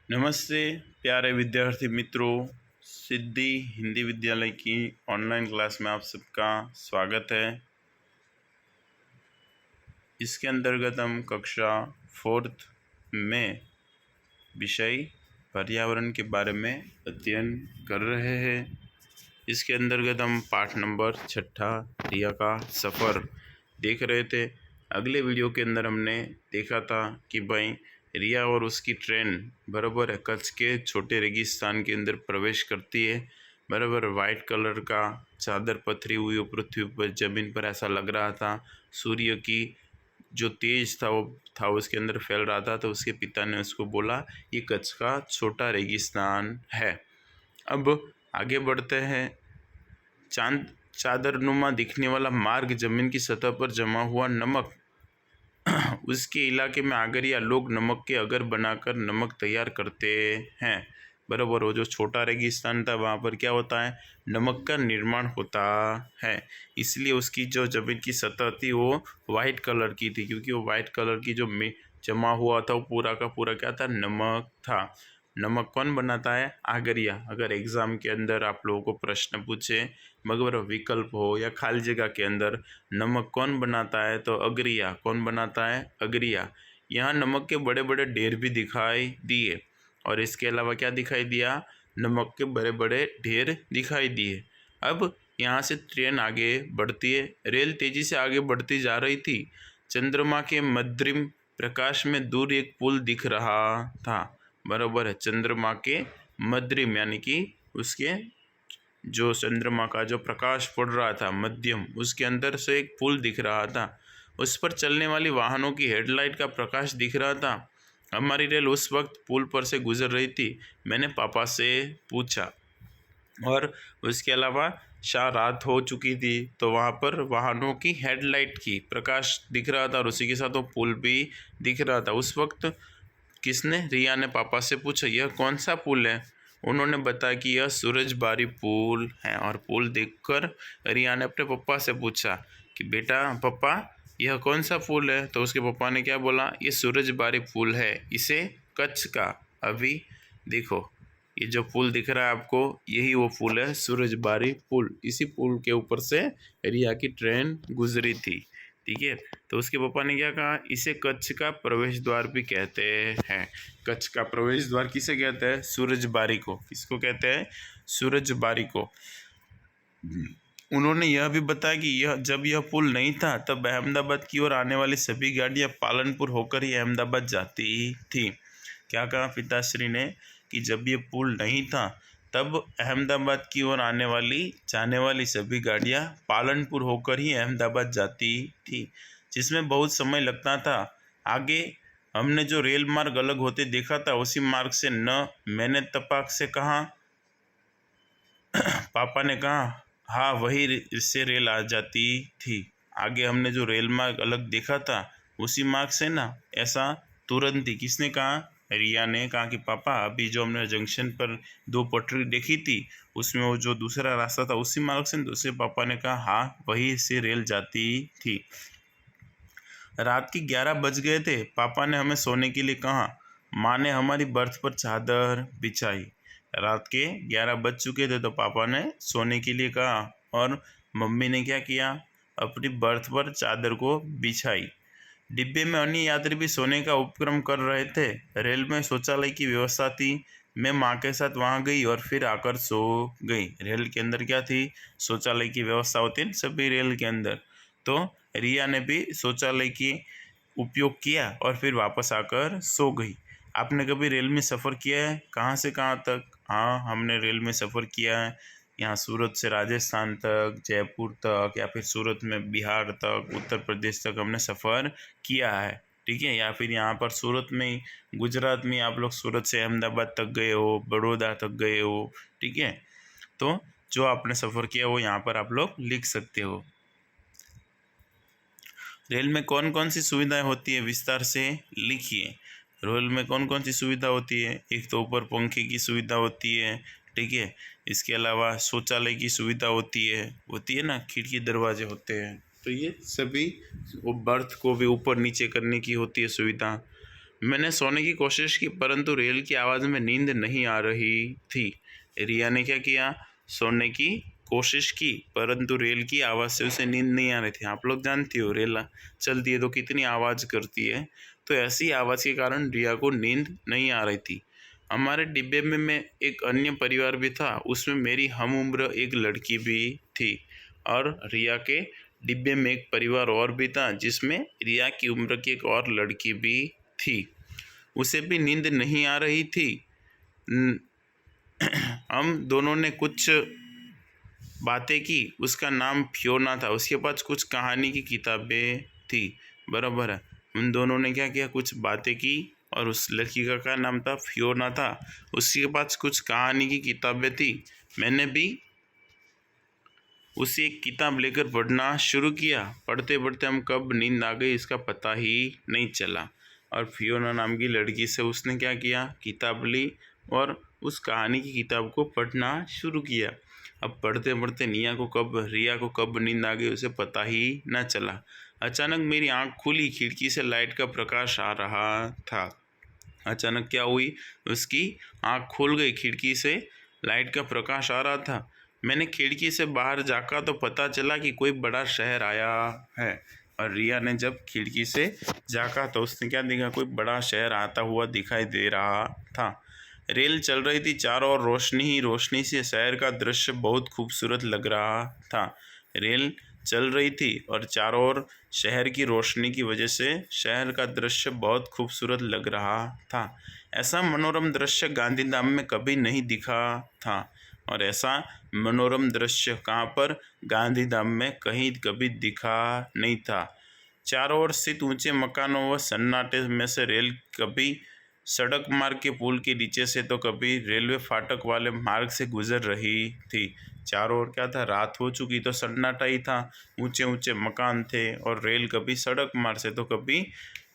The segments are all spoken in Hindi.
नमस्ते प्यारे विद्यार्थी मित्रों, सिद्धि हिंदी विद्यालय की ऑनलाइन क्लास में आप सबका स्वागत है। इसके अंतर्गत हम कक्षा 4th में विषय पर्यावरण के बारे में अध्ययन कर रहे हैं। इसके अंतर्गत हम पाठ नंबर 6 रिया का सफ़र देख रहे थे। अगले वीडियो के अंदर हमने देखा था कि भाई रिया और उसकी ट्रेन बराबर कच्छ के छोटे रेगिस्तान के अंदर प्रवेश करती है। बराबर वाइट कलर का चादर पथरी हुई पृथ्वी पर ज़मीन पर ऐसा लग रहा था। सूर्य की जो तेज था वो था उसके अंदर फैल रहा था। तो उसके पिता ने उसको बोला ये कच्छ का छोटा रेगिस्तान है। अब आगे बढ़ते हैं। चादरनुमा दिखने वाला मार्ग जमीन की सतह पर जमा हुआ नमक उसके इलाके में आगरिया लोग नमक के अगर बनाकर नमक तैयार करते हैं। बराबर, वो जो छोटा रेगिस्तान था वहाँ पर क्या होता है, नमक का निर्माण होता है। इसलिए उसकी जो जमीन की सतह थी वो वाइट कलर की थी, क्योंकि वो वाइट कलर की जो जमा हुआ था वो पूरा का पूरा क्या था, नमक था। नमक कौन बनाता है, आगरिया। अगर एग्ज़ाम के अंदर आप लोगों को प्रश्न पूछे मगर विकल्प हो या खाली जगह के अंदर नमक कौन बनाता है, तो अगरिया। कौन बनाता है, अगरिया। यहाँ नमक के बड़े बड़े ढेर भी दिखाई दिए, और इसके अलावा क्या दिखाई दिया, नमक के बड़े बड़े ढेर दिखाई दिए। अब यहाँ से ट्रेन आगे बढ़ती है। रेल तेजी से आगे बढ़ती जा रही थी। चंद्रमा के मध्यम प्रकाश में दूर एक पुल दिख रहा था। बराबर है, चंद्रमा के मध्यम यानी कि उसके जो चंद्रमा का जो प्रकाश पड़ रहा था मध्यम, उसके अंदर से एक पुल दिख रहा था। उस पर चलने वाली वाहनों की हेडलाइट का प्रकाश दिख रहा था। हमारी रेल उस वक्त पुल पर से गुजर रही थी। मैंने पापा से पूछा। और उसके अलावा रात हो चुकी थी, तो वहाँ पर वाहनों की हेडलाइट की प्रकाश दिख रहा था और उसी के साथ वो पुल भी दिख रहा था। उस वक्त किसने, रिया ने पापा से पूछा, यह कौन सा पुल है। उन्होंने बताया कि यह सूरजबारी पुल है। और पुल देखकर रिया ने अपने पापा से पूछा कि बेटा पापा यह कौन सा पुल है। तो उसके पापा ने क्या बोला, ये सूरजबारी पुल है, इसे कच्छ का। अभी देखो ये जो पुल दिख रहा है आपको, यही वो पुल है, सूरजबारी पुल। इसी पुल के ऊपर से रिया की ट्रेन गुजरी थी। ठीक है, तो उसके पापा ने क्या कहा, इसे कच्छ का प्रवेश द्वार भी कहते हैं। कच्छ का प्रवेश द्वार किसे कहते हैं, सूरजबारी को। किसको कहते हैं, सूरजबारी को। उन्होंने यह भी बताया कि जब यह पुल नहीं था तब अहमदाबाद की ओर आने वाली सभी गाड़ियां पालनपुर होकर ही अहमदाबाद जाती थी। क्या कहा पिताश्री ने कि जब ये पुल नहीं था तब अहमदाबाद की ओर जाने वाली सभी गाड़ियां पालनपुर होकर ही अहमदाबाद जाती थी, जिसमें बहुत समय लगता था। आगे हमने जो रेल मार्ग अलग होते देखा था उसी मार्ग से न, मैंने तपाक से कहा। पापा ने कहा हाँ वही से रेल आ जाती थी। आगे हमने जो रेल मार्ग अलग देखा था उसी मार्ग से ना, ऐसा तुरंत ही किसने कहा, रिया ने कहा कि पापा अभी जो हमने जंक्शन पर 2 पटरी देखी थी उसमें वो जो दूसरा रास्ता था उसी मार्ग से। दूसरे पापा ने कहा हाँ वही से रेल जाती थी। रात के 11 बज गए थे। पापा ने हमें सोने के लिए कहा। माँ ने हमारी बर्थ पर चादर बिछाई। रात के 11 बज चुके थे तो पापा ने सोने के लिए कहा और मम्मी ने क्या किया, अपनी बर्थ पर चादर को बिछाई। डिब्बे में अन्य यात्री भी सोने का उपक्रम कर रहे थे। रेल में शौचालय की व्यवस्था थी। मैं माँ के साथ वहाँ गई और फिर आकर सो गई। रेल के अंदर क्या थी, शौचालय की व्यवस्था होती है सभी रेल के अंदर। तो रिया ने भी शौचालय की उपयोग किया और फिर वापस आकर सो गई। आपने कभी रेल में सफ़र किया है, कहाँ से कहाँ तक? हाँ, हमने रेल में सफ़र किया है। यहाँ सूरत से राजस्थान तक, जयपुर तक, या फिर सूरत में बिहार तक, उत्तर प्रदेश तक हमने सफ़र किया है। ठीक है, या फिर यहाँ पर सूरत में ही, गुजरात में आप लोग सूरत से अहमदाबाद तक गए हो, बड़ौदा तक गए हो। ठीक है, तो जो आपने सफ़र किया वो यहाँ पर आप लोग लिख सकते हो। रेल में कौन कौन सी सुविधाएं होती है, विस्तार से लिखिए। रेल में कौन कौन सी सुविधा होती है, एक तो ऊपर पंखे की सुविधा होती है। ठीक है, इसके अलावा शौचालय की सुविधा होती है ना, खिड़की दरवाजे होते हैं। तो ये सभी वो बर्थ को भी ऊपर नीचे करने की होती है सुविधा। मैंने सोने की कोशिश की परंतु रेल की आवाज़ में नींद नहीं आ रही थी। रिया ने क्या किया? सोने की कोशिश की परंतु रेल की आवाज़ से उसे नींद नहीं आ रही थी। आप लोग जानती हो रेल चलती है तो कितनी आवाज़ करती है, तो ऐसी आवाज़ के कारण रिया को नींद नहीं आ रही थी। हमारे डिब्बे में एक अन्य परिवार भी था, उसमें मेरी हम उम्र एक लड़की भी थी और रिया के डिब्बे में एक परिवार और भी था जिसमें रिया की उम्र की एक और लड़की भी थी। उसे भी नींद नहीं आ रही थी। हम दोनों ने कुछ बातें की। उसका नाम फियोना था, उसके पास कुछ कहानी की किताबें थी। बराबर है। उन दोनों ने क्या किया? कुछ बातें की और उस लड़की का क्या नाम था? फियोना था। उसके पास कुछ कहानी की किताबें थी। मैंने भी उसे एक किताब लेकर पढ़ना शुरू किया। पढ़ते पढ़ते हम कब नींद आ गई इसका पता ही नहीं चला। और फियोना नाम की लड़की से उसने क्या किया? किताब ली और उस कहानी की किताब को पढ़ना शुरू किया। अब पढ़ते पढ़ते रिया को कब नींद आ गई उसे पता ही न चला। अचानक मेरी आंख खुली, खिड़की से लाइट का प्रकाश आ रहा था। अचानक क्या हुई? उसकी आंख खुल गई, खिड़की से लाइट का प्रकाश आ रहा था। मैंने खिड़की से बाहर झाँका तो पता चला कि कोई बड़ा शहर आया है। और रिया ने जब खिड़की से झाँका तो उसने क्या देखा? कोई बड़ा शहर आता हुआ दिखाई दे रहा था। रेल चल रही थी, चारों ओर रोशनी ही रोशनी से शहर का दृश्य बहुत खूबसूरत लग रहा था। रेल चल रही थी और चारों ओर शहर की रोशनी की वजह से शहर का दृश्य बहुत खूबसूरत लग रहा था। ऐसा मनोरम दृश्य गांधीधाम में कभी नहीं दिखा था। और ऐसा मनोरम दृश्य कहाँ पर? गांधीधाम में कहीं कभी दिखा नहीं था। चारों ओर स्थित ऊंचे मकानों व सन्नाटे में से रेल कभी सड़क मार्ग के पुल के नीचे से तो कभी रेलवे फाटक वाले मार्ग से गुजर रही थी। चारों ओर क्या था? रात हो चुकी तो सन्नाटा ही था। ऊंचे ऊंचे मकान थे और रेल कभी सड़क मार्ग से तो कभी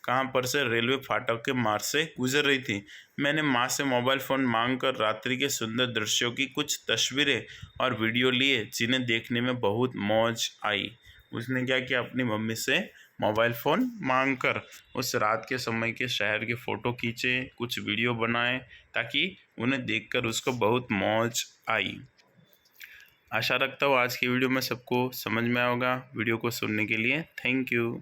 कहाँ पर से रेलवे फाटक के मार्ग से गुजर रही थी। मैंने माँ से मोबाइल फ़ोन मांगकर रात्रि के सुंदर दृश्यों की कुछ तस्वीरें और वीडियो लिए जिन्हें देखने में बहुत मौज आई। उसने क्या किया? अपनी मम्मी से मोबाइल फ़ोन मांगकर उस रात के समय के शहर के फ़ोटो खींचे, कुछ वीडियो बनाए ताकि उन्हें देखकर उसको बहुत मौज आई। आशा रखता हूँ आज की वीडियो में सबको समझ में आया होगा। वीडियो को सुनने के लिए थैंक यू।